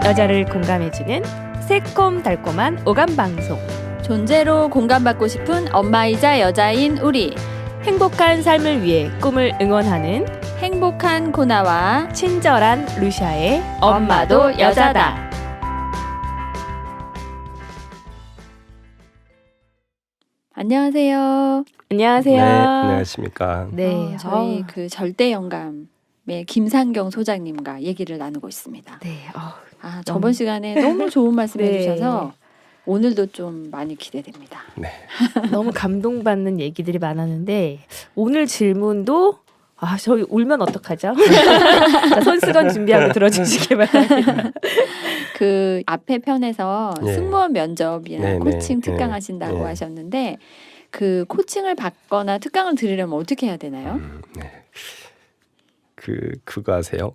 여자를 공감해주는 새콤달콤한 오감방송. 존재로 공감받고 싶은 엄마이자 여자인 우리. 행복한 삶을 위해 꿈을 응원하는 행복한 코나와 친절한 루샤의 엄마도 여자다. 안녕하세요. 안녕하세요. 네, 안녕하십니까. 네, 저희 그 절대 영감의 김상경 소장님과 얘기를 나누고 있습니다. 네, 저번 시간에 너무 좋은 말씀 네. 해주셔서 오늘도 좀 많이 기대됩니다. 네. 너무 감동받는 얘기들이 많았는데 오늘 질문도 저희 울면 어떡하죠? 자, 손수건 준비하고 들어주시기 바랍니다. 그 앞에 편에서 예. 승무원 면접이나 네, 코칭 네, 특강 네. 하신다고 예. 하셨는데 그 코칭을 받거나 특강을 들으려면 어떻게 해야 되나요? 네. 그거 아세요?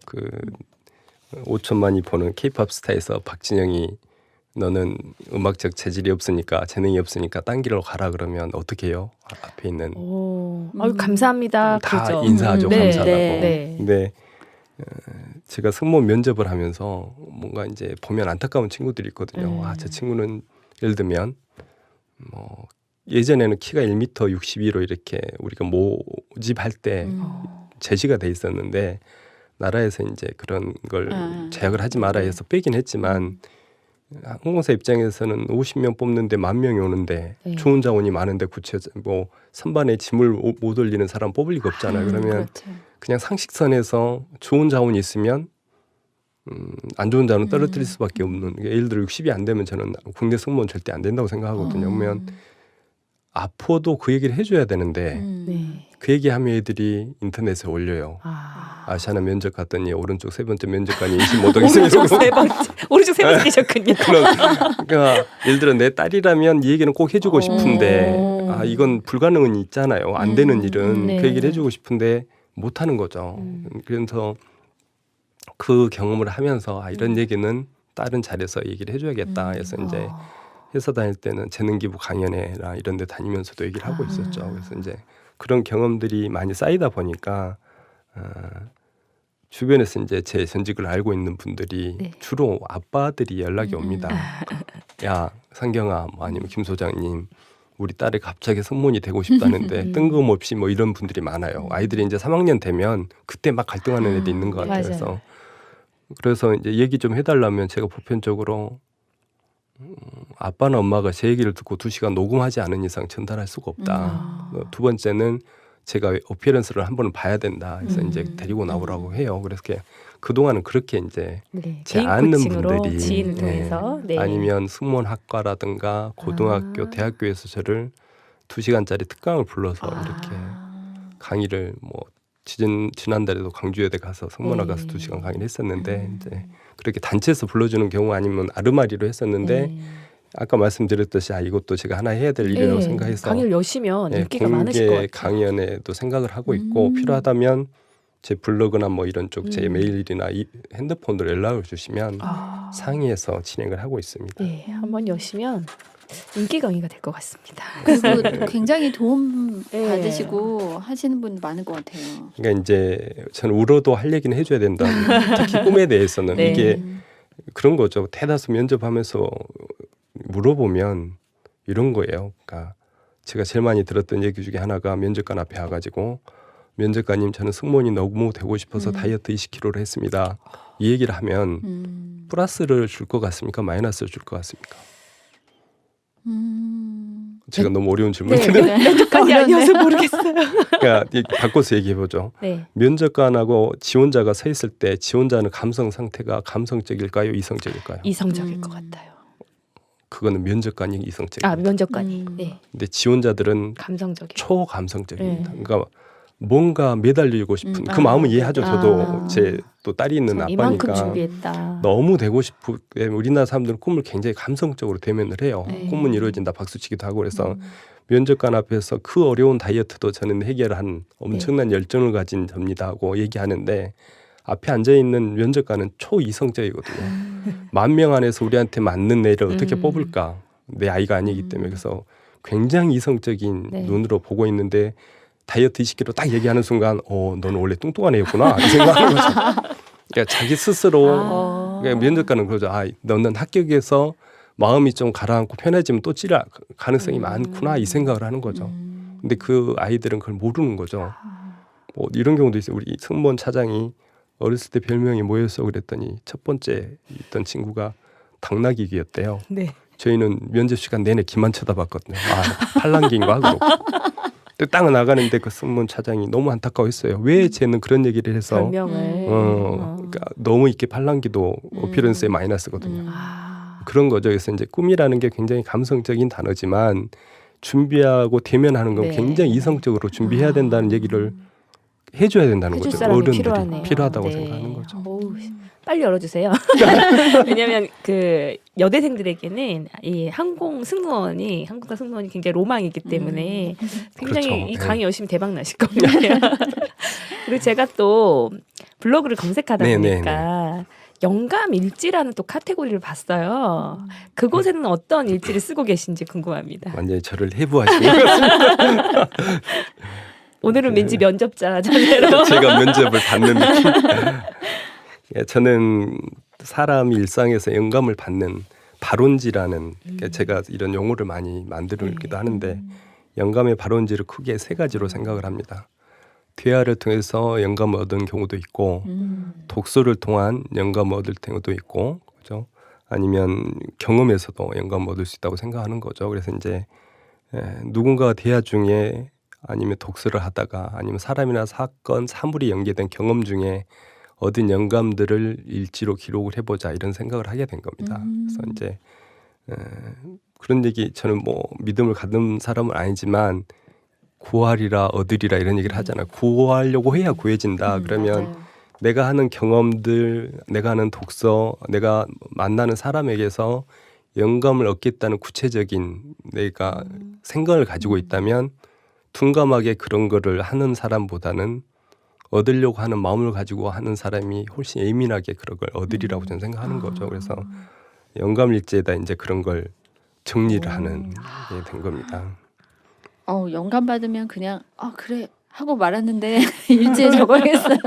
5천만이 보는 K-팝 스타에서 박진영이 너는 음악적 재질이 없으니까 재능이 없으니까 딴 길로 가라 그러면 어떻게 해요? 앞에 있는 감사합니다. 다 그죠? 인사하죠. 네, 감사하다고. 네. 근데 제가 승무원 면접을 하면서 뭔가 이제 보면 안타까운 친구들이 있거든요. 저 친구는 예를 들면 뭐 예전에는 키가 1m 62로 이렇게 우리가 모집할 때 제시가 돼 있었는데 나라에서 이제 그런 걸 제약을 하지 마라 해서 빼긴 했지만 항공사 입장에서는 50명 뽑는데 10,000명이 오는데 네. 좋은 자원이 많은데 선반에 짐을 못 올리는 사람 뽑을 리가 없잖아요. 그러면 그렇죠. 그냥 상식선에서 좋은 자원이 있으면 안 좋은 자원은 떨어뜨릴 수밖에 없는. 예를 들어 60이 안 되면 저는 국내 승무원 절대 안 된다고 생각하거든요. 그러면 아포도 그 얘기를 해줘야 되는데 네. 그 얘기하면 애들이 인터넷에 올려요. 아, 아시아나 면접 갔더니 오른쪽 세 번째 면접관이 인식 못하게 오른쪽 세 번째, 오른쪽 세 번째 계셨군요. 그러니까 예를 들어 내 딸이라면 이 얘기는 꼭 해주고 싶은데 이건 불가능은 있잖아요. 안 되는 일은 네. 그 얘기를 해주고 싶은데 못 하는 거죠. 그래서 그 경험을 하면서 이런 얘기는 다른 자리에서 얘기를 해줘야겠다 해서 이제 회사 다닐 때는 재능기부 강연회나 이런 데 다니면서도 얘기를 하고 있었죠. 그래서 이제 그런 경험들이 많이 쌓이다 보니까 주변에서 이제 제 전직을 알고 있는 분들이 네. 주로 아빠들이 연락이 옵니다. 야, 상경아, 뭐 아니면 김 소장님, 우리 딸이 갑자기 승무원이 되고 싶다는데 뜬금없이 뭐 이런 분들이 많아요. 아이들이 이제 3학년 되면 그때 막 갈등하는 애들이 있는 것 같아요. 맞아요. 그래서 이제 얘기 좀 해달라면 제가 보편적으로 아빠나 엄마가 제 얘기를 듣고 2시간 녹음하지 않은 이상 전달할 수가 없다. 두 번째는 제가 어피어런스를 한 번은 봐야 된다. 그래서 이제 데리고 나오라고 해요. 그래서 그동안은 그렇게 이제 네. 제 개인 아는 코칭으로 분들이 지인을 통해서 네. 아니면 승무원 학과라든가 고등학교, 대학교에서 저를 2시간짜리 특강을 불러서 이렇게 강의를 뭐 지난달에도 광주여대 가서 승무원학 가서 2시간 강의를 했었는데 이제 그렇게 단체에서 불러주는 경우 아니면 아르마리로 했었는데 아까 말씀드렸듯이 이것도 제가 하나 해야 될 일이라고 생각해서 강의를 여시면 인기가 많으실 것 공개 같아요. 강연에도 생각을 하고 있고 필요하다면 제 블로그나 뭐 이런 쪽 제 메일이나 핸드폰으로 연락을 주시면 상의해서 진행을 하고 있습니다. 네, 한번 여시면 인기 강의가 될 것 같습니다. 그리고 굉장히 도움 네. 받으시고 하시는 분 많은 것 같아요. 그러니까 이제 저는 울어도 할 얘기는 해줘야 된다. 특히 꿈에 대해서는 네. 이게 그런 거죠. 대다수 면접하면서 물어보면 이런 거예요. 그러니까 제가 제일 많이 들었던 얘기 중에 하나가 면접관 앞에 와가지고 면접관님 저는 승무원이 너무 되고 싶어서 다이어트 20kg를 했습니다. 이 얘기를 하면 플러스를 줄 것 같습니까? 마이너스를 줄 것 같습니까? 제가 너무 어려운 질문인데 면접관이 아니어서 모르겠어요. 그러니까 바꿔서 얘기해보죠. 네. 면접관하고 지원자가 서 있을 때 지원자는 감성 상태가 감성적일까요? 이성적일까요? 이성적일 것 같아요. 그거는 면접관이 이성적입니다. 면접관이. 네. 근데 지원자들은 감성적이에요. 초감성적입니다. 네. 그러니까 뭔가 매달리고 싶은 그 마음은 이해하죠. 저도 제 또 딸이 있는 이만큼 아빠니까 준비했다. 너무 되고 싶고 우리나라 사람들은 꿈을 굉장히 감성적으로 대면을 해요. 꿈은 이루어진다 박수치기도 하고 그래서 면접관 앞에서 그 어려운 다이어트도 저는 해결한 엄청난 열정을 가진 접니다 하고 얘기하는데 앞에 앉아있는 면접관은 초이성적이거든요. 10,000명 안에서 우리한테 맞는 애를 어떻게 뽑을까. 내 아이가 아니기 때문에 그래서 굉장히 이성적인 네. 눈으로 보고 있는데 다이어트 20kg 딱 얘기하는 순간 너는 원래 뚱뚱한 애였구나 이 생각하는 거죠. 그러니까 자기 스스로 그러니까 면접관은 그러죠. 아, 너는 합격해서 마음이 좀 가라앉고 편해지면 또 찔할 가능성이 많구나 이 생각을 하는 거죠. 근데 그 아이들은 그걸 모르는 거죠. 뭐 이런 경우도 있어요. 우리 승무원 차장이 어렸을 때 별명이 뭐였어 그랬더니 첫 번째 있던 친구가 당나귀기였대요. 네. 저희는 면접 시간 내내 기만 쳐다봤거든요. 아, 팔랑귀인가 그러고. 근데 딱 나가는데 그 승무원 차장이 너무 안타까워했어요. 왜 쟤는 그런 얘기를 해서 별명을. 그러니까 너무 있게 팔랑귀도 어피런스에 마이너스거든요. 아. 그런 거죠. 그래서 이제 꿈이라는 게 굉장히 감성적인 단어지만 준비하고 대면하는 건 네. 굉장히 이성적으로 준비해야 된다는 얘기를 해줘야 된다는 해줄 거죠. 사람이 어른들이 필요하네요. 필요하다고 네. 생각하는 거죠. 어우, 빨리 열어주세요. 왜냐하면 그 여대생들에게는 이 항공 승무원이 한국사 승무원이 굉장히 로망이기 때문에 굉장히 그렇죠. 이 네. 강의 열심히 대박 나실 겁니다. 그리고 제가 또 블로그를 검색하다 네, 보니까 영감 일지라는 또 카테고리를 봤어요. 그곳에는 어떤 일지를 쓰고 계신지 궁금합니다. 완전히 저를 해부하시는 것 같습니다. 오늘은 왠지 면접자 자세로. 제가 면접을 받는 느낌. 예, 저는 사람이 일상에서 영감을 받는 발원지라는 제가 이런 용어를 많이 만들기도 하는데 영감의 발원지를 크게 세 가지로 생각을 합니다. 대화를 통해서 영감을 얻은 경우도 있고 독서를 통한 영감을 얻을 경우도 있고 그죠? 아니면 경험에서도 영감을 얻을 수 있다고 생각하는 거죠. 그래서 이제 누군가가 대화 중에 아니면 독서를 하다가 아니면 사람이나 사건, 사물이 연계된 경험 중에 얻은 영감들을 일지로 기록을 해보자 이런 생각을 하게 된 겁니다. 그래서 이제 그런 얘기 저는 뭐 믿음을 갖는 사람은 아니지만 구하리라 얻으리라 이런 얘기를 하잖아요. 구하려고 해야 구해진다. 그러면 맞아요. 내가 하는 경험들, 내가 하는 독서, 내가 만나는 사람에게서 영감을 얻겠다는 구체적인 내가 생각을 가지고 있다면 둔감하게 그런 거를 하는 사람보다는 얻으려고 하는 마음을 가지고 하는 사람이 훨씬 예민하게 그런 걸 얻으리라고 저는 생각하는 거죠. 그래서 영감일지에다 이제 그런 걸 정리를 하는 게 된 겁니다. 영감 받으면 그냥 그래 하고 말았는데 일지에 적어야겠어요.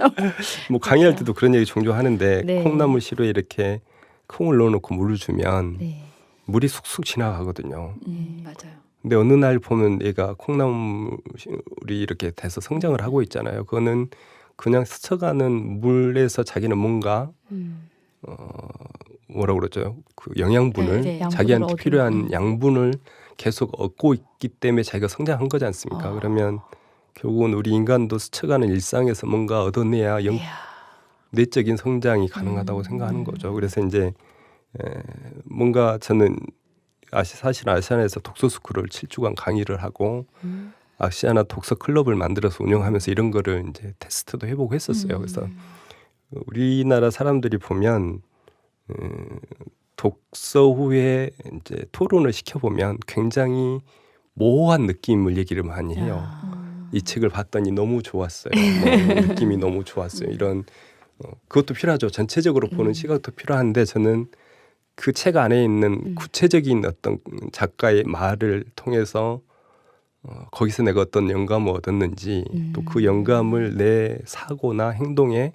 뭐 강의할 때도 그런 얘기 종종 하는데 네. 콩나물 시루에 이렇게 콩을 넣어놓고 물을 주면 네. 물이 쑥쑥 지나가거든요. 맞아요. 근데 어느 날 보면 얘가 콩나물이 이렇게 돼서 성장을 하고 있잖아요. 그거는 그냥 스쳐가는 물에서 자기는 뭔가 뭐라 그러죠? 그 영양분을 네, 네. 자기한테 양분을 필요한 얻는. 양분을 계속 얻고 있기 때문에 자기가 성장한 거지 않습니까? 그러면 결국은 우리 인간도 스쳐가는 일상에서 뭔가 얻어내야 내적인 성장이 가능하다고 생각하는 거죠. 그래서 이제 뭔가 저는 사실 아시아나에서 독서 스쿨을 7주간 강의를 하고 아시아나 독서 클럽을 만들어서 운영하면서 이런 거를 이제 테스트도 해보고 했었어요. 그래서 우리나라 사람들이 보면 독서 후에 이제 토론을 시켜보면 굉장히 모호한 느낌을 얘기를 많이 해요. 이 책을 봤더니 너무 좋았어요. 뭐 느낌이 너무 좋았어요. 이런 그것도 필요하죠. 전체적으로 보는 시각도 필요한데 저는 그 책 안에 있는 구체적인 어떤 작가의 말을 통해서 거기서 내가 어떤 영감을 얻었는지 또 그 영감을 내 사고나 행동에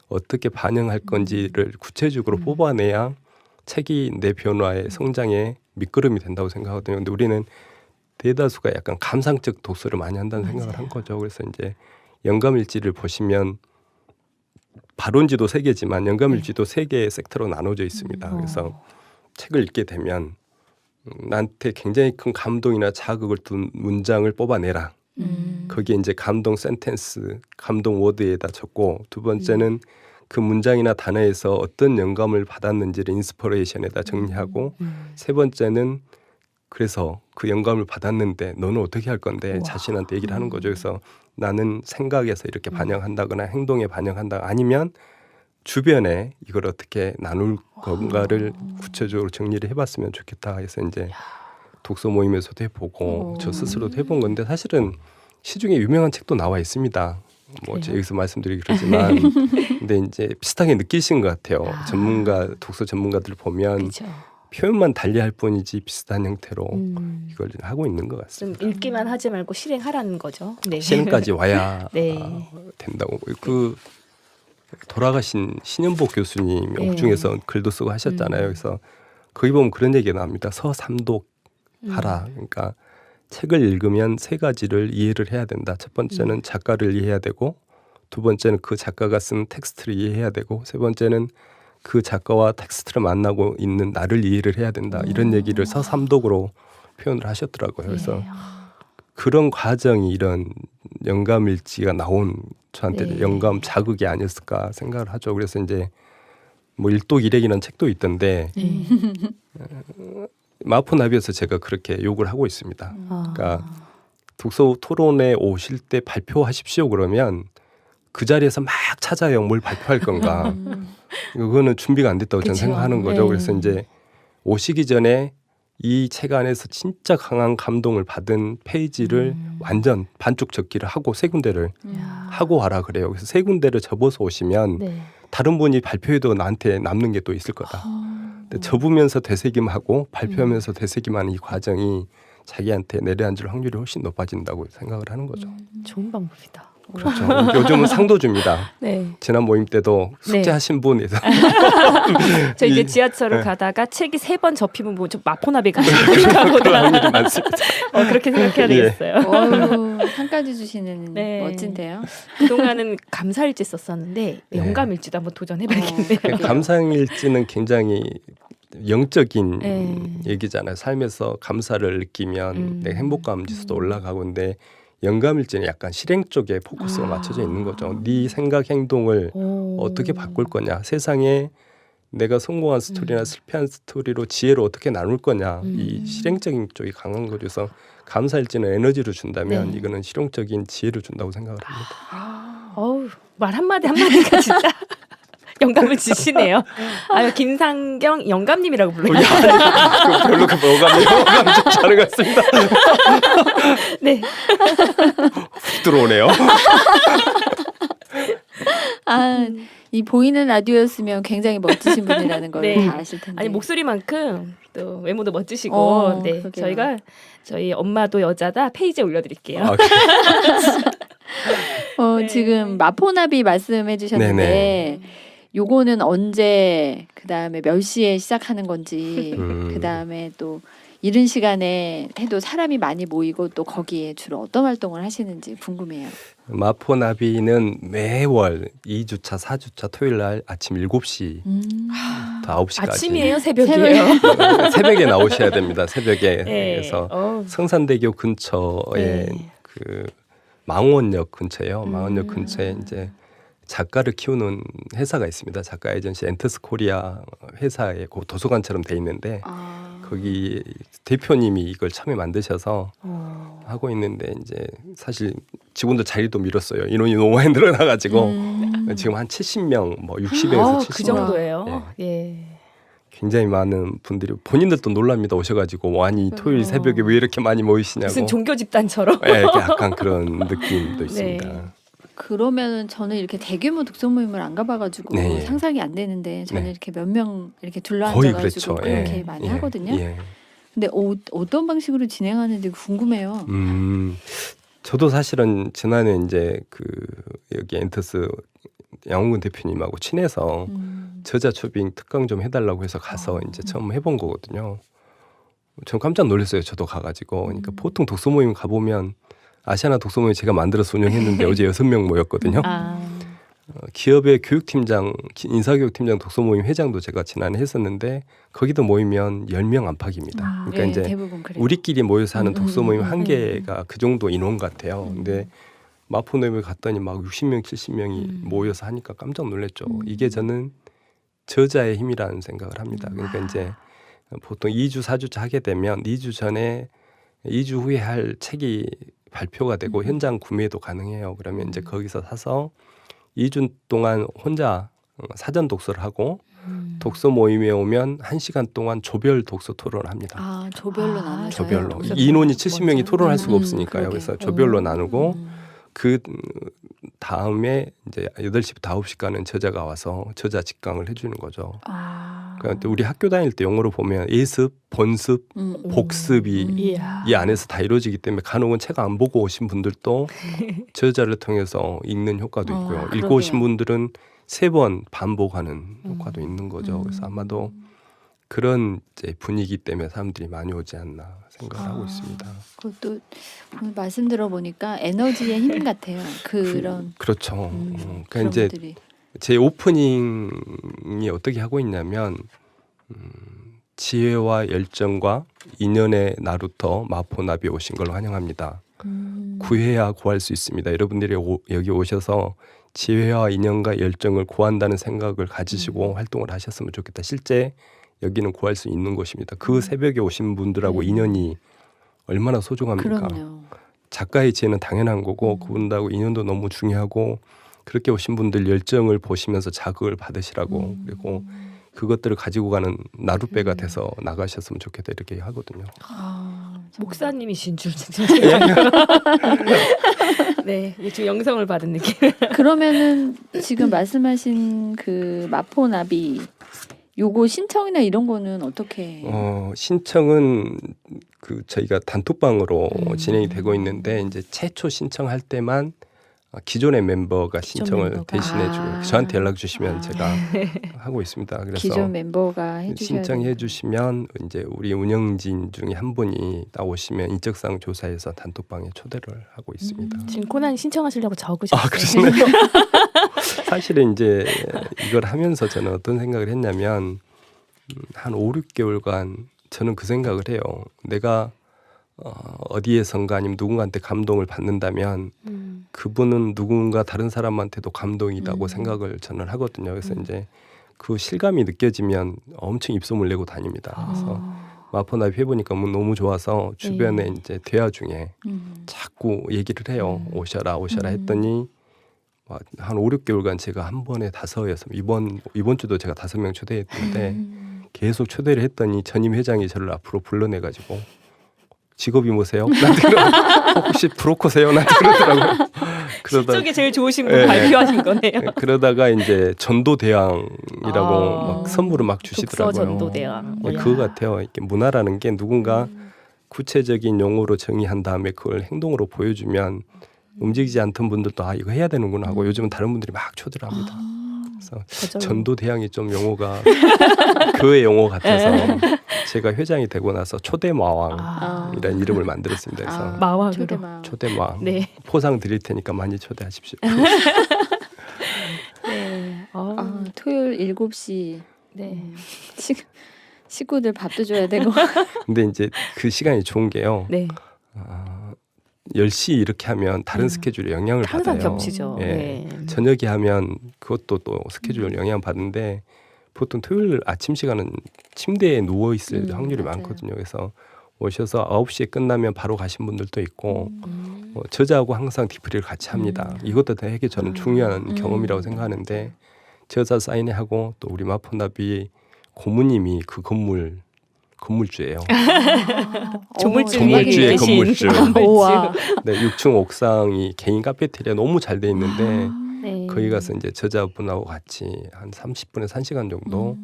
어떻게 반영할 건지를 구체적으로 뽑아내야 책이 내 변화의 성장에 밑거름이 된다고 생각하거든요. 근데 우리는 대다수가 약간 감상적 독서를 많이 한다는 생각을 한 거죠. 그래서 이제 영감일지를 보시면 발원지도 3개지만 영감일지도 3개의 섹터로 나눠져 있습니다. 그래서 책을 읽게 되면 나한테 굉장히 큰 감동이나 자극을 둔 문장을 뽑아내라. 거기에 이제 감동 센텐스, 감동 워드에다 적고 두 번째는 그 문장이나 단어에서 어떤 영감을 받았는지를 인스퍼레이션에다 정리하고 세 번째는 그래서 그 영감을 받았는데 너는 어떻게 할 건데 자신한테 얘기를 하는 거죠. 그래서 나는 생각에서 이렇게 반영한다거나 행동에 반영한다 아니면 주변에 이걸 어떻게 나눌 건가를 구체적으로 정리를 해봤으면 좋겠다 해서 이제 독서 모임에서도 해보고 저 스스로도 해본 건데 사실은 시중에 유명한 책도 나와 있습니다. 뭐 제가 여기서 말씀드리기 그러지만 근데 이제 비슷하게 느끼신 것 같아요. 독서 전문가들 보면 그렇죠. 표현만 달리할 뿐이지 비슷한 형태로 이걸 하고 있는 것 좀 같습니다. 읽기만 하지 말고 실행하라는 거죠. 네. 실행까지 와야 네. 된다고. 그 돌아가신 신연복 교수님 네. 옥중에서 글도 쓰고 하셨잖아요. 그래서 거기 보면 그런 얘기가 나옵니다. 서삼독하라. 그러니까 책을 읽으면 세 가지를 이해를 해야 된다. 첫 번째는 작가를 이해해야 되고, 두 번째는 그 작가가 쓴 텍스트를 이해해야 되고, 세 번째는 그 작가와 텍스트를 만나고 있는 나를 이해를 해야 된다. 이런 얘기를 서삼독으로 표현을 하셨더라고요. 그래서 네. 그런 과정이 이런 영감일지가 나온 저한테 네. 영감 자극이 아니었을까 생각을 하죠. 그래서 이제 뭐 일독일행이라는 책도 있던데 네. 마포나비에서 제가 그렇게 욕을 하고 있습니다. 아. 그러니까 독서 토론에 오실 때 발표하십시오 그러면 그 자리에서 막 찾아요. 뭘 발표할 건가. 그거는 준비가 안 됐다고 저는 그쵸. 생각하는 거죠. 네. 그래서 이제 오시기 전에 이 책 안에서 진짜 강한 감동을 받은 페이지를 완전 반쪽 적기를 하고 세 군데를 하고 와라 그래요. 그래서 세 군데를 접어서 오시면 네. 다른 분이 발표해도 나한테 남는 게 또 있을 거다. 근데 접으면서 되새김하고 발표하면서 되새김하는 이 과정이 자기한테 내려앉을 확률이 훨씬 높아진다고 생각을 하는 거죠. 좋은 방법이다. 그렇죠. 요즘은 상도 줍니다. 네. 지난 모임 때도 숙제하신 분에서 저 이제 이- 지하철을 네. 가다가 책이 3번 접히면 뭐 좀 마포나비 가시는가 그런 보다. 확률이 많습니다. 그렇게 생각해야 예. 되겠어요. 어휴, 상까지 주시는 네. 멋진데요. 그동안은 감사일지 썼었는데 네. 영감일지도 한번 도전해봐야겠네요. 그 감상일지는 굉장히 영적인 네. 얘기잖아요. 삶에서 감사를 느끼면 내 행복감 지수도 올라가고 근데 영감일지는 약간 실행 쪽에 포커스가 맞춰져 있는 거죠. 네 생각 행동을 어떻게 바꿀 거냐. 세상에 내가 성공한 스토리나 실패한 스토리로 지혜를 어떻게 나눌 거냐. 이 실행적인 쪽이 강한 거죠. 그래서 감사일지는 에너지를 준다면 네. 이거는 실용적인 지혜를 준다고 생각을 합니다. 어우, 말 한마디 한마디가 진짜 영감을 주시네요. 아유, 김상경 영감님이라고 불러요. 별로 그 뭐가 좋지 않은 것 같습니다. 네. 훅 들어오네요. 아, 이 보이는 라디오였으면 굉장히 멋지신 분이라는 걸 네. 다 아실 텐데. 아니 목소리만큼 또 외모도 멋지시고 네 그러게요. 저희가 저희 엄마도 여자다 페이지에 올려드릴게요. 아, 네. 지금 마포나비 말씀해 주셨는데 네네. 요거는 언제 그다음에 몇 시에 시작하는 건지 그다음에 또 이른 시간에 해도 사람이 많이 모이고 또 거기에 주로 어떤 활동을 하시는지 궁금해요. 마포나비는 매월 2주차, 4주차 토요일 날 아침 7시부터 9시까지 아침이에요, 새벽이에요. 새벽에 나오셔야 됩니다. 새벽에. 네. 그래서 성산대교 근처에 네. 그 망원역 근처예요. 망원역 근처에 이제 작가를 키우는 회사가 있습니다. 작가 에이전시 엔터스 코리아 회사에 그 도서관처럼 돼 있는데 거기 대표님이 이걸 처음에 만드셔서 하고 있는데 이제 사실 직원들 자리도 밀었어요. 인원이 너무 많이 늘어나가지고 지금 한 70명, 뭐 60명에서 70명. 그 정도예요. 예. 굉장히 많은 분들이 본인들도 놀랍니다. 오셔가지고 아니 토요일 새벽에 왜 이렇게 많이 모이시냐고. 무슨 종교 집단처럼. 네, 약간 그런 느낌도 있습니다. 네. 그러면 저는 이렇게 대규모 독서 모임을 안 가봐가지고 네. 상상이 안 되는데 저는 네. 이렇게 몇 명 이렇게 거의 둘러앉아가지고 그렇죠. 그렇게 예, 많이 예, 하거든요. 예. 근데 어떤 방식으로 진행하는지 궁금해요. 저도 사실은 지난해 이제 그 여기 엔터스 양홍근 대표님하고 친해서 저자 초빙 특강 좀 해달라고 해서 가서 이제 처음 해본 거거든요. 전 깜짝 놀랐어요. 저도 가가지고. 그러니까 보통 독서 모임 가보면 아시아나 독서 모임 제가 만들어서 운영했는데 어제 6명 모였거든요. 기업의 교육팀장, 인사교육팀장 독서 모임 회장도 제가 지난해 했었는데 거기도 모이면 10명 안팎입니다. 그러니까 네, 이제 대부분 그래요. 우리끼리 모여서 하는 독서 모임 한 개가 그 정도 인원 같아요. 근데 마포노임을 갔더니 막 60명, 70명이 모여서 하니까 깜짝 놀랐죠. 이게 저는 저자의 힘이라는 생각을 합니다. 그러니까 이제 보통 2주, 4주차 하게 되면 2주 전에 2주 후에 할 책이 발표가 되고 현장 구매도 가능해요. 그러면 이제 거기서 사서 2주 동안 혼자 사전 독서를 하고 독서 모임에 오면 1시간 동안 조별 독서 토론을 합니다. 아, 조별로 나눠요. 조별로. 독서 인원이 토론 70명이 먼저. 토론할 수가 없으니까요. 그러게요. 그래서 조별로 나누고 그 다음에 이제 8시부터 9시까지는 저자가 와서 저자 직강을 해주는 거죠. 그러니까 우리 학교 다닐 때 용어로 보면 예습, 본습, 복습이 이야. 이 안에서 다 이루어지기 때문에 간혹은 책 안 보고 오신 분들도 저자를 통해서 읽는 효과도 있고요. 읽고 오신 그러게요. 분들은 3번 반복하는 효과도 있는 거죠. 그래서 아마도 그런 이제 분위기 때문에 사람들이 많이 오지 않나 생각을 하고 있습니다. 그것도 오늘 말씀 들어보니까 에너지의 힘 같아요. 그런 그렇죠. 그런 그러니까 이제 것들이. 제 오프닝이 어떻게 하고 있냐면 지혜와 열정과 인연의 나루터 마포나비 오신 걸 환영합니다. 구해야 구할 수 있습니다. 여러분들이 여기 오셔서 지혜와 인연과 열정을 구한다는 생각을 가지시고 활동을 하셨으면 좋겠다. 실제 여기는 구할 수 있는 곳입니다. 그 새벽에 오신 분들하고 인연이 얼마나 소중합니까? 그럼요. 작가의 지혜는 당연한 거고 그분하고 인연도 너무 중요하고 그렇게 오신 분들 열정을 보시면서 자극을 받으시라고 그리고 그것들을 가지고 가는 나룻배가 돼서 나가셨으면 좋겠다 이렇게 하거든요. 목사님이신 줄 진짜. 네, 지금 영성을 받은 느낌. 그러면은 지금 말씀하신 그 마포나비 요거 신청이나 이런 거는 어떻게? 신청은 그 저희가 단톡방으로 진행이 되고 있는데 이제 최초 신청할 때만 기존의 멤버가 신청을 멤버가. 대신해주고 저한테 연락 주시면 제가 하고 있습니다. 그래서 기존 멤버가 해주셔야 신청해 되니까. 주시면 이제 우리 운영진 중에 한 분이 딱 오시면 인적사항 조사해서 단톡방에 초대를 하고 있습니다. 지금 코난 신청하시려고 적으셨어요. 그러시네요. 사실은 이제 이걸 하면서 저는 어떤 생각을 했냐면 한 5, 6개월간 저는 그 생각을 해요. 내가 어디에선가 아니면 누군가한테 감동을 받는다면 그분은 누군가 다른 사람한테도 감동이라고 생각을 저는 하거든요. 그래서 이제 그 실감이 느껴지면 엄청 입소문 내고 다닙니다. 그래서 마포나비 해보니까 너무 좋아서 주변에 이제 대화 중에 자꾸 얘기를 해요. 오셔라 했더니 한 5, 6개월간 제가 한 번에 5, 6, 이번 주도 제가 5명 초대했는데 계속 초대를 했더니 전임 회장이 저를 앞으로 불러내가지고 직업이 뭐세요? 나한테 혹시 브로커세요? 나한테 그러더라고요. 실적이 제일 좋으신 분 발표하신 거네요. 그러다가 이제 전도대왕이라고 막 선물을 막 주시더라고요. 독서 전도대왕. 네, 그거 같아요. 이렇게 문화라는 게 누군가 구체적인 용어로 정의한 다음에 그걸 행동으로 보여주면 움직이지 않던 분들도 이거 해야 되는구나 하고 요즘은 다른 분들이 막 초대를 합니다. 그래서 전도대왕이 좀 용어가 교회 용어 같아서 제가 회장이 되고 나서 초대마왕이라는 이름을 만들었습니다. 그래서 마왕으로. 초대마왕. 네. 포상 드릴 테니까 많이 초대하십시오. 네. 토요일 7시 네. 식구들 밥도 줘야 되고. 근데 이제 그 시간이 좋은 게요. 네. 10시 이렇게 하면 다른 스케줄에 영향을 항상 받아요. 겹치죠. 예. 네. 저녁에 하면 그것도 또 스케줄에 영향 받는데 보통 토요일 아침 시간은 침대에 누워 있을 확률이 맞아요. 많거든요. 그래서 오셔서 9시에 끝나면 바로 가신 분들도 있고 저자하고 항상 디프리를 같이 합니다. 이것도 되게 저는 중요한 경험이라고 생각하는데 저자 사인회하고 또 우리 마포나비 고모님이 그 건물주예요. 조물주의 건물주. 우와. 네, 6층 옥상이 개인 카페테리아 너무 잘 돼 있는데 네. 거기 가서 이제 저자분하고 같이 한 30분에서 1시간 정도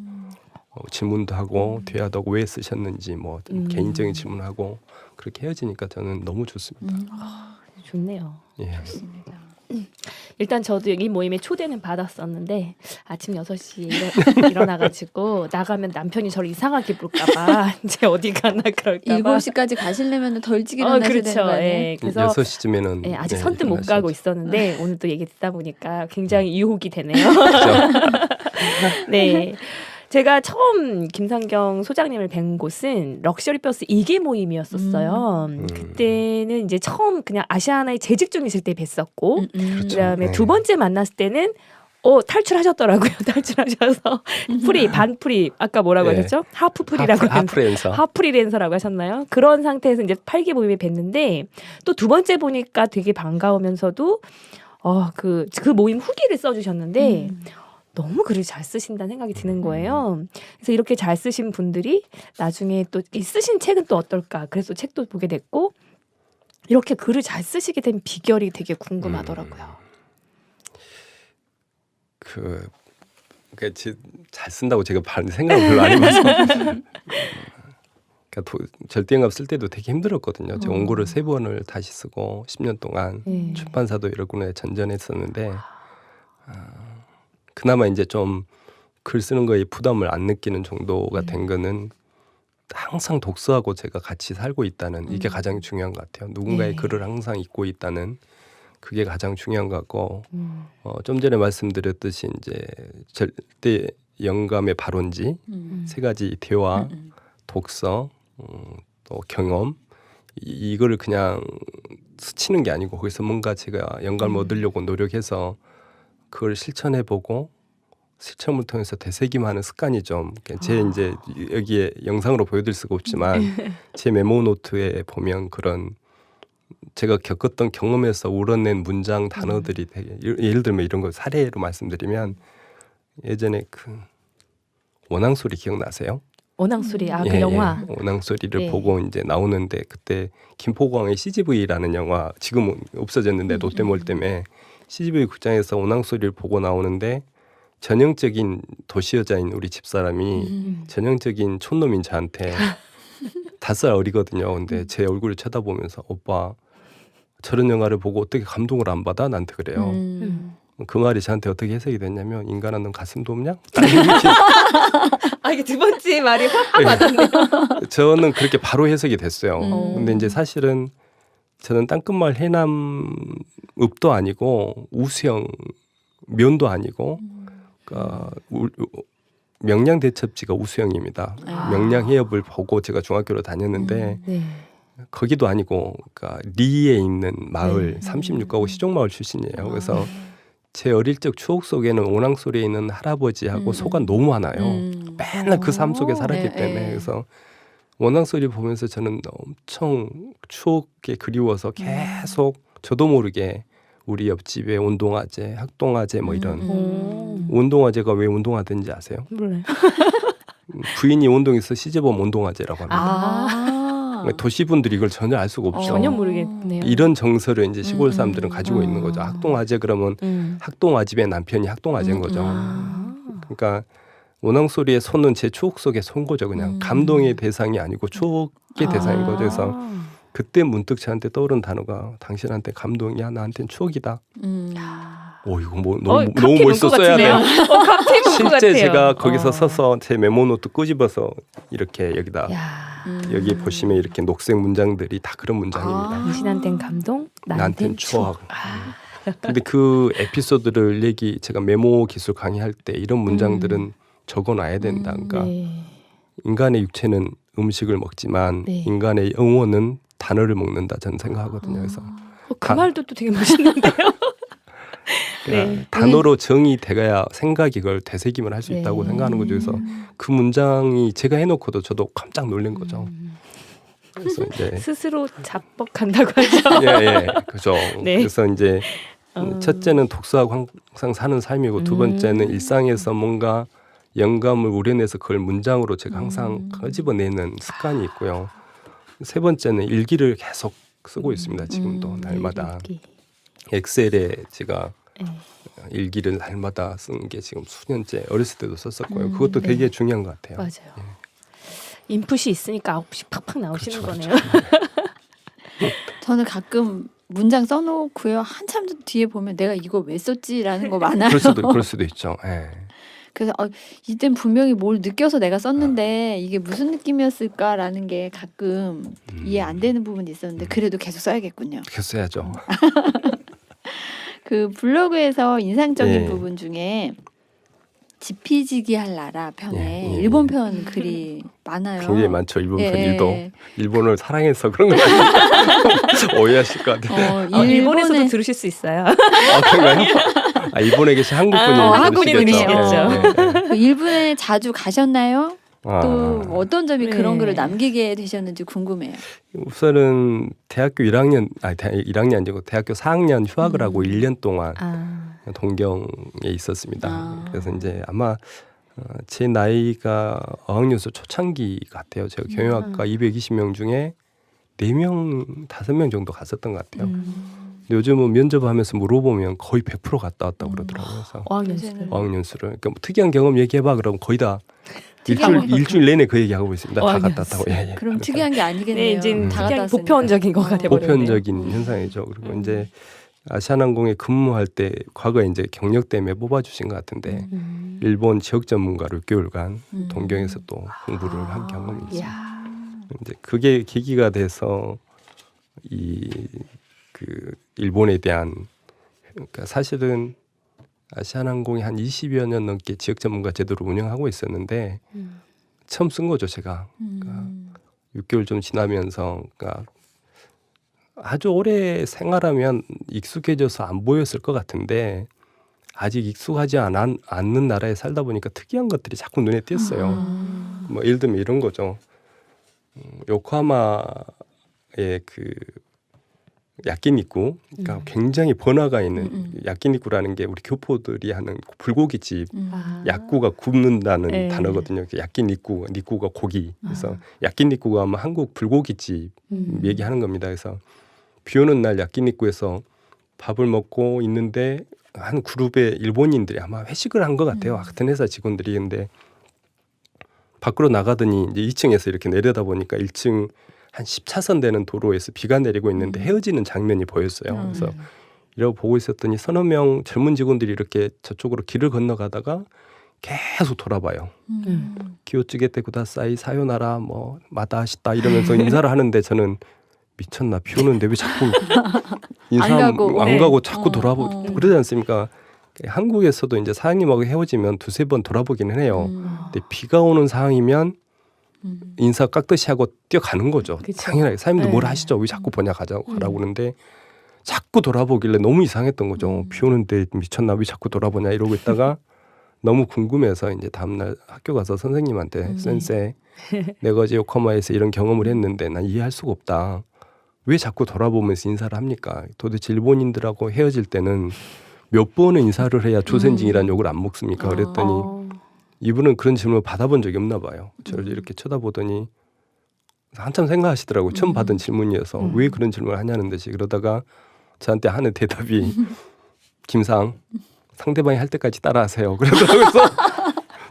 질문도 하고 대화도 하고 왜 쓰셨는지 뭐 개인적인 질문하고 그렇게 헤어지니까 저는 너무 좋습니다. 좋네요. 예. 일단 저도 이 모임에 초대는 받았었는데 아침 6시에 일어나가지고 나가면 남편이 저를 이상하게 볼까봐 이제 어디 가나 그럴까봐 7시까지 가시려면 더 일찍 일어나셔야 되는 그렇죠. 거 아니에요? 예, 그래서 6시쯤에는 예, 아직 선뜻 못 가고 있었는데 오늘 또 얘기 듣다 보니까 굉장히 유혹이 되네요. 네. 제가 처음 김상경 소장님을 뵌 곳은 럭셔리 버스 2개 모임이었었어요. 그때는 이제 처음 그냥 아시아나에 재직 중 있을 때 뵀었고 그다음에 네. 두 번째 만났을 때는 탈출하셨더라고요. 탈출하셔서 반프리 아까 뭐라고 네. 하셨죠? 하프프리라고 하프랜서. 하프리랜서라고 하셨나요? 그런 상태에서 이제 8개 모임에 뵀는데 또 두 번째 보니까 되게 반가우면서도 그 모임 후기를 써주셨는데 너무 글을 잘 쓰신다는 생각이 드는 거예요. 그래서 이렇게 잘 쓰신 분들이 나중에 또 이 쓰신 책은 또 어떨까? 그래서 책도 보게 됐고 이렇게 글을 잘 쓰시게 된 비결이 되게 궁금하더라고요. 그러니까 잘 쓴다고 제가 생각을 별로 안 해봐서 그러니까 절대응답 쓸 때도 되게 힘들었거든요. 제가 원고를 3번을 다시 쓰고 10년 동안 출판사도 여러 군데 전전했었는데 그나마 이제 좀 글 쓰는 거에 부담을 안 느끼는 정도가 된 거는 항상 독서하고 제가 같이 살고 있다는 이게 가장 중요한 것 같아요. 누군가의 네. 글을 항상 읽고 있다는 그게 가장 중요한 것 같고 좀 전에 말씀드렸듯이 이제 절대 영감의 발원지 세 가지 대화, 독서, 또 경험 이거를 그냥 스치는 게 아니고 거기서 뭔가 제가 영감을 얻으려고 노력해서 그걸 실천해보고 실천을 통해서 되새김하는 습관이 좀 제 이제 여기에 영상으로 보여드릴 수가 없지만 제 메모 노트에 보면 그런 제가 겪었던 경험에서 우러낸 문장 단어들이 되게 예를 들면 이런 거 사례로 말씀드리면 예전에 그 원앙소리 기억나세요? 원앙소리 그 예, 영화. 예. 원앙소리를 네. 보고 이제 나오는데 그때 김포광의 CGV라는 영화 지금은 없어졌는데 롯데몰 때문에 CGV 극장에서 원앙소리를 보고 나오는데 전형적인 도시 여자인 우리 집사람이 전형적인 촌놈인 저한테 5살 어리거든요. 근데 제 얼굴을 쳐다보면서 오빠 저런 영화를 보고 어떻게 감동을 안 받아? 나한테 그래요. 그 말이 저한테 어떻게 해석이 됐냐면 인간아 넌 가슴도 없냐? 이게 두 번째 말이 확 와닿네요. 저는 그렇게 바로 해석이 됐어요. 음. 근데 이제 사실은 저는 땅끝마을 해남읍도 아니고 우수형 면도 아니고 그러니까 명량대첩지가 우수형입니다. 명량해협을 보고 제가 중학교로 다녔는데 네. 거기도 아니고 그러니까 리에 있는 마을 네. 36가구 시종마을 출신이에요. 그래서 제 어릴 적 추억 속에는 오낭소리에 있는 할아버지하고 소가 너무 많아요. 맨날 그 삶 속에 살았기 네, 때문에 네. 그래서 원앙소리 보면서 저는 엄청 추억에 그리워서 계속 저도 모르게 우리 옆집에 운동화재, 학동화재 뭐 이런 운동화재가 왜 운동화된지 아세요? 몰라요. 부인이 운동에서 시제범 운동화재라고 합니다. 도시분들이 이걸 전혀 알 수가 없죠. 전혀 모르겠네요. 이런 정서를 이제 시골 사람들은 가지고 있는 거죠. 학동화재 그러면 학동아집의 남편이 학동화재인 거죠. 그러니까 원앙소리의 손은 제 추억 속에 손 거죠. 그냥 감동의 대상이 아니고 추억의 대상인 거죠. 그래서 그때 문득 저한테 떠오른 단어가 당신한테 감동이야 나한테는 추억이다. 이거 뭐 너무 갑자기 멋있어 문구 써야 돼요. 같으네요. 갑자기 문구 실제 같아요. 제가 거기서 서서 제 메모노트 끄집어서 이렇게 여기다 여기 보시면 이렇게 녹색 문장들이 다 그런 문장입니다. 당신한텐 감동, 나한텐 추억. 근데 그 에피소드를 제가 메모 기술 강의할 때 이런 문장들은 적어놔야 된다. 그러니까 네. 인간의 육체는 음식을 먹지만 네. 인간의 영혼은 단어를 먹는다 저는 생각하거든요. 그래서 그 말도 또 되게 멋있는데요. 그러니까 네. 단어로 정이 돼가야 생각이 그걸 되새김을 할 수 네. 있다고 생각하는 거죠. 그래서 그 문장이 제가 해놓고도 저도 깜짝 놀란 거죠. 그래서 이제 스스로 자뻑한다고 하죠. 예, 그죠. 네. 그래서 이제 첫째는 독서하고 항상 사는 삶이고 두 번째는 일상에서 뭔가 영감을 우려내서 그걸 문장으로 제가 항상 끄집어내는 습관이 있고요. 세 번째는 일기를 계속 쓰고 있습니다. 지금도 날마다. 일기. 엑셀에 제가 일기를 날마다 쓰는 게 지금 수년째 어렸을 때도 썼었고요. 그것도 네. 되게 중요한 것 같아요. 맞아요. 인풋이 있으니까 아웃풋이 팍팍 나오시는 그렇죠, 거네요. 저는 가끔 문장 써놓고요. 한참 뒤에 보면 내가 이거 왜 썼지라는 거 많아요. 그럴 수도 있죠. 예. 그래서 이땐 분명히 뭘 느껴서 내가 썼는데 이게 무슨 느낌이었을까라는 게 가끔 이해 안 되는 부분이 있었는데 그래도 계속 써야겠군요. 계속 써야죠. 그 블로그에서 인상적인 예. 부분 중에 지피지기 할 나라 편에 예. 일본 편 글이 많아요. 굉장히 많죠. 일본 예. 편일도 일본을 사랑해서 그런 거 아니에요? 오해하실 것 같아요. 일본에서도 들으실 수 있어요. 그런가요? 일본에 계신 한국 분이 한국분이 들으시겠죠. 들으시겠죠. 그 일본에 자주 가셨나요? 또 아, 어떤 점이 네. 그런 글을 남기게 되셨는지 궁금해요. 우선은 대학교 1학년 아니고 대학교 4학년 휴학을 하고 1년 동안 동경에 있었습니다. 그래서 이제 아마 제 나이가 어학연수 초창기 같아요. 제가 경영학과 220명 중에 4명, 5명 정도 갔었던 것 같아요. 근데 요즘은 면접하면서 물어보면 거의 100% 갔다 왔다고 그러더라고요. 그래서 어학연수를. 그러니까 뭐 특이한 경험 얘기해봐 그러면 거의 다 일주일 내내 그 얘기하고 있습니다. 다 갔다 왔다고. 예. 그럼 특이한 게 아니겠네요. 네, 이제 다 갔다 특이한 왔으니까. 보편적인 거가 돼버렸네요. 보편적인 현상이죠. 그리고 이제 아시아나항공에 근무할 때 과거에 이제 경력 때문에 뽑아주신 것 같은데 일본 지역 전문가로 6개월간 동경에서 또 공부를 한 경험이 있어요. 이야. 이제 그게 계기가 돼서 그 일본에 대한 그러니까 사실은 아시아나항공이 한 20여 년 넘게 지역 전문가 제도를 운영하고 있었는데 처음 쓴 거죠 제가. 그러니까 6개월 좀 지나면서 그러니까 아주 오래 생활하면 익숙해져서 안 보였을 것 같은데 아직 익숙하지 않는 나라에 살다 보니까 특이한 것들이 자꾸 눈에 띄었어요. 뭐 예를 들면 이런 거죠. 요코하마의 그 야끼니쿠, 그러니까 굉장히 번화가 있는 야끼니쿠라는 게 우리 교포들이 하는 불고기집 아. 야쿠가 굽는다는 네. 단어거든요. 야끼니쿠, 니쿠가 고기. 그래서 야끼니쿠가 하면 한국 불고기집 얘기하는 겁니다. 그래서 비 오는 날 야끼니쿠에서 밥을 먹고 있는데 한 그룹의 일본인들이 아마 회식을 한 것 같아요. 같은 회사 직원들이. 근데 밖으로 나가더니 이제 2층에서 이렇게 내려다 보니까 1층 한 10차선 되는 도로에서 비가 내리고 있는데 헤어지는 장면이 보였어요. 그래서 이러고 보고 있었더니 서너 명 젊은 직원들이 이렇게 저쪽으로 길을 건너가다가 계속 돌아봐요. 기요츠게테 구다사이 사요나라 뭐 마다하시다 이러면서 인사를 하는데 저는 미쳤나 비 오는데 왜 자꾸 안 가고. 자꾸 돌아보고 그러지 않습니까? 한국에서도 이제 사장님하고 헤어지면 두세 번 돌아보기는 해요. 근데 비가 오는 상황이면 인사 깍듯이 하고 뛰어가는 거죠. 그쵸. 당연하게 사장님도 네. 뭘 하시죠? 왜 자꾸 보냐 가라고 그러는데 자꾸 돌아보길래 너무 이상했던 거죠. 비 오는데 미쳤나 왜 자꾸 돌아보냐 이러고 있다가 너무 궁금해서 이제 다음날 학교 가서 선생님한테 센세 내가 어제 요코하마에서 이런 경험을 했는데 난 이해할 수가 없다. 왜 자꾸 돌아보면서 인사를 합니까? 도대체 일본인들하고 헤어질 때는 몇 번은 인사를 해야 조센징이라는 욕을 안 먹습니까? 그랬더니 이분은 그런 질문을 받아본 적이 없나 봐요. 저를 이렇게 쳐다보더니 한참 생각하시더라고요. 처음 받은 질문이어서 왜 그런 질문을 하냐는 듯이. 그러다가 저한테 하는 대답이 김상 상대방이 할 때까지 따라하세요. 그러더라고요.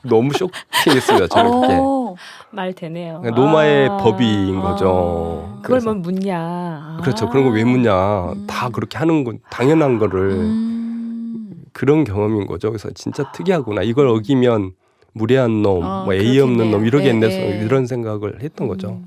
너무 쇼킹했어요. 저는 그게. 말 되네요. 그러니까 노마의 법인 거죠. 그걸 그래서. 뭐 묻냐. 그렇죠. 그런 거 왜 묻냐. 다 그렇게 하는 건 당연한 거를 그런 경험인 거죠. 그래서 진짜 특이하구나. 이걸 어기면 무례한 놈, 뭐 예의 없는 놈 이러겠네. 이런 생각을 했던 거죠.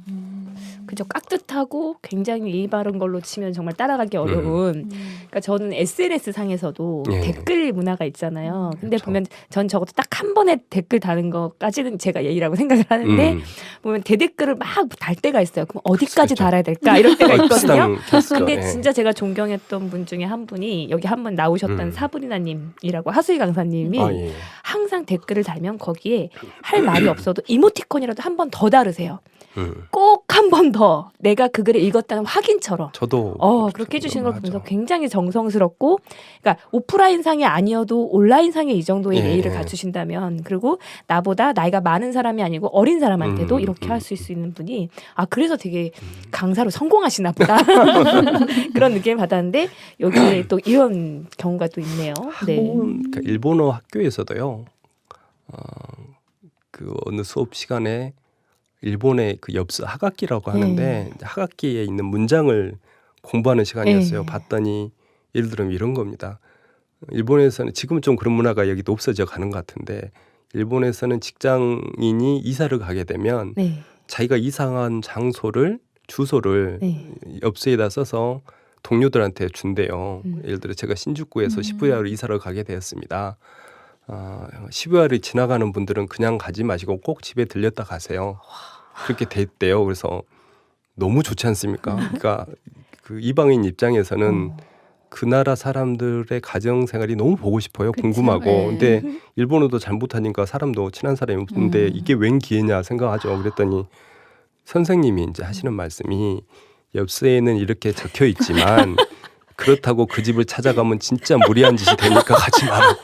그죠. 깍듯하고 굉장히 예의 바른 걸로 치면 정말 따라가기 어려운. 그러니까 저는 SNS 상에서도 예. 댓글 문화가 있잖아요. 근데 그렇죠. 보면 전 적어도 딱 한 번에 댓글 다는 것까지는 제가 예의라고 생각을 하는데 보면 대댓글을 막 달 때가 있어요. 그럼 어디까지 그렇죠. 달아야 될까 이럴 때가 있거든요. 비슷한 케이스죠. 근데 예. 진짜 제가 존경했던 분 중에 한 분이 여기 한번 나오셨던 사브리나님이라고 하수희 강사님이 아, 예. 항상 댓글을 달면 거기에 할 말이 없어도 이모티콘이라도 한 번 더 다르세요. 꼭 한 번 더 내가 그 글을 읽었다는 확인처럼. 저도 그렇게 해주시는 걸 보면서 맞아. 굉장히 정성스럽고, 그러니까 오프라인 상이 아니어도 온라인 상에 이 정도의 예, 예의를 예. 갖추신다면, 그리고 나보다 나이가 많은 사람이 아니고 어린 사람한테도 이렇게 음. 할 수 있는 분이 그래서 되게 강사로 성공하시나 보다 그런 느낌을 받았는데 여기에 또 이런 경우가 또 있네요. 네. 그러니까 일본어 학교에서도요. 그 어느 수업 시간에 일본의 그 엽서 학학기라고 하는데 학학기에 있는 문장을 공부하는 시간이었어요. 네. 봤더니 예를 들면 이런 겁니다. 일본에서는 지금은 좀 그런 문화가 여기도 없어져 가는 것 같은데 일본에서는 직장인이 이사를 가게 되면 네. 자기가 이사한 장소를 주소를 네. 엽서에다 써서 동료들한테 준대요. 예를 들어 제가 신주쿠에서 시부야로 이사를 가게 되었습니다. 시부야를 지나가는 분들은 그냥 가지 마시고 꼭 집에 들렸다 가세요. 그렇게 됐대요. 그래서 너무 좋지 않습니까? 그러니까 그 이방인 입장에서는 그 나라 사람들의 가정 생활이 너무 보고 싶어요. 그쵸? 궁금하고. 네. 근데 일본어도 잘 못하니까 사람도 친한 사람이 없는데 이게 웬 기회냐 생각하죠. 그랬더니 선생님이 이제 하시는 말씀이 엽서에는 이렇게 적혀 있지만 그렇다고 그 집을 찾아가면 진짜 무리한 짓이 되니까 가지 말라고.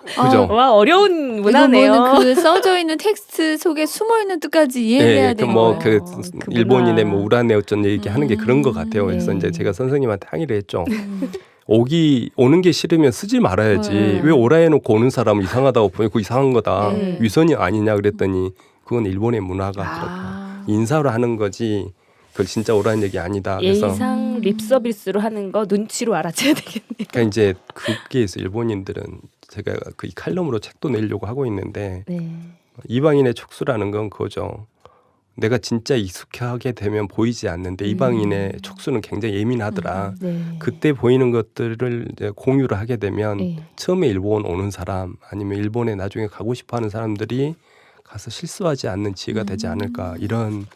그죠? 와 어려운 문화네요. 이거는 그 써져 있는 텍스트 속에 숨어 있는 뜻까지 이해해야 예, 되는 뭐 거예요. 그 그 일본인의 문화. 뭐 우라네 어쩐 얘기하는 게 그런 것 같아요. 그래서 네. 이제 제가 선생님한테 항의를 했죠. 오는 게 싫으면 쓰지 말아야지. 왜 오라 해놓고 오는 사람은 이상하다고 보니까 이상한 거다. 위선이 아니냐 그랬더니 그건 일본의 문화가 그렇다. 인사로 하는 거지. 그걸 진짜 오라는 얘기 아니다. 그래서 예의상 립 서비스로 하는 거 눈치로 알아채야 되겠네요. 그러니까 이제 거기에서 일본인들은 제가 그 칼럼으로 책도 내려고 하고 있는데 네. 이방인의 촉수라는 건 그거죠. 내가 진짜 익숙하게 되면 보이지 않는데 이방인의 촉수는 굉장히 예민하더라. 네. 그때 보이는 것들을 이제 공유를 하게 되면 네. 처음에 일본 오는 사람 아니면 일본에 나중에 가고 싶어하는 사람들이 가서 실수하지 않는 지혜가 되지 않을까 이런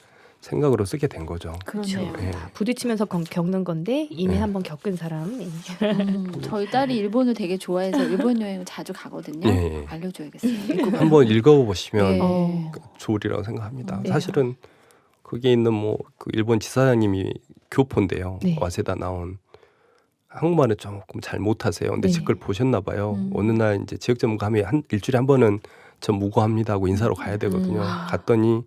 생각으로 쓰게 된 거죠. 그렇죠. 예. 부딪히면서 겪는 건데 이미 네. 한번 겪은 사람. 저희 딸이 일본을 되게 좋아해서 일본 여행을 자주 가거든요. 예. 알려줘야겠어요. 읽고 한번 읽어보시면 네. 좋으리라고 생각합니다. 네. 사실은 거기에 있는 뭐 그 일본 지사장님이 교포인데요. 네. 와세다 나온 한국말을 조금 잘 못하세요. 근데 네. 제 걸 보셨나 봐요. 음. 어느 날 이제 지역 전문가면 일주일에 한 번은 저 무고합니다 하고 인사로 가야 되거든요. 갔더니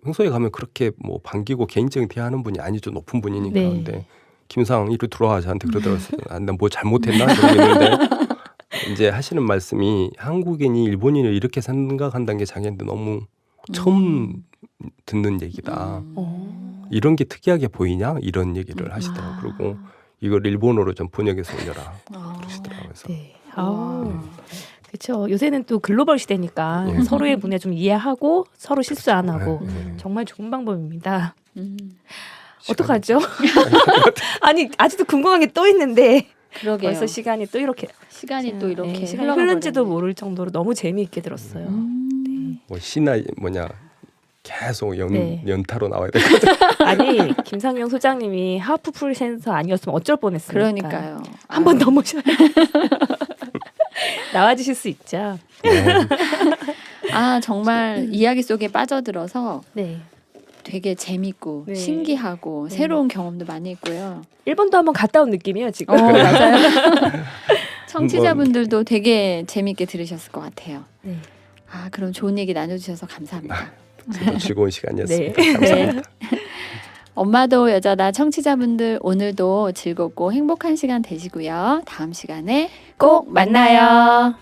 평소에 가면 그렇게 뭐 반기고 개인적인 대화하는 분이 아니죠. 높은 분이니까. 네. 근데 김상 이리 들어와 저한테 그러더라고요. 난뭐 잘못했나 그러는데 이제 하시는 말씀이 한국인이 일본인을 이렇게 생각한다는 게 자기한테 너무 처음 듣는 얘기다. 이런 게 특이하게 보이냐 이런 얘기를 하시더라고요. 그리고 이걸 일본어로 좀 번역해서 올려라 그러시더라고요. 그래서 네. 와. 그렇죠. 요새는 또 글로벌 시대니까 예. 서로의 분야 좀 이해하고 서로 실수 안 하고 네. 정말 좋은 방법입니다. 음. 어떡하죠? 아니 아직도 궁금한 게 또 있는데 그러게요. 벌써 시간이 또 이렇게 시간이 또 이렇게 시간이 흐른지도 모를 정도로 너무 재미있게 들었어요. 뭐 시나 뭐냐 계속 네. 연타로 나와야 될 것 같아요. 아니 김상영 소장님이 하프 프리센서 아니었으면 어쩔 뻔했습니까? 그러니까요. 한 번 더 모셔야 나와주실 수 있죠. 아 정말 이야기 속에 빠져들어서 네. 되게 재밌고 네. 신기하고 새로운 경험도 많이 있고요. 일본도 한번 갔다 온 느낌이에요 지금. 맞아요. 청취자분들도 되게 재밌게 들으셨을 것 같아요. 네. 아 그럼 좋은 얘기 나눠주셔서 감사합니다. 저도 즐거운 시간이었습니다. 네. 감사합니다. 엄마도 여자다 청취자분들 오늘도 즐겁고 행복한 시간 되시고요. 다음 시간에 꼭 만나요.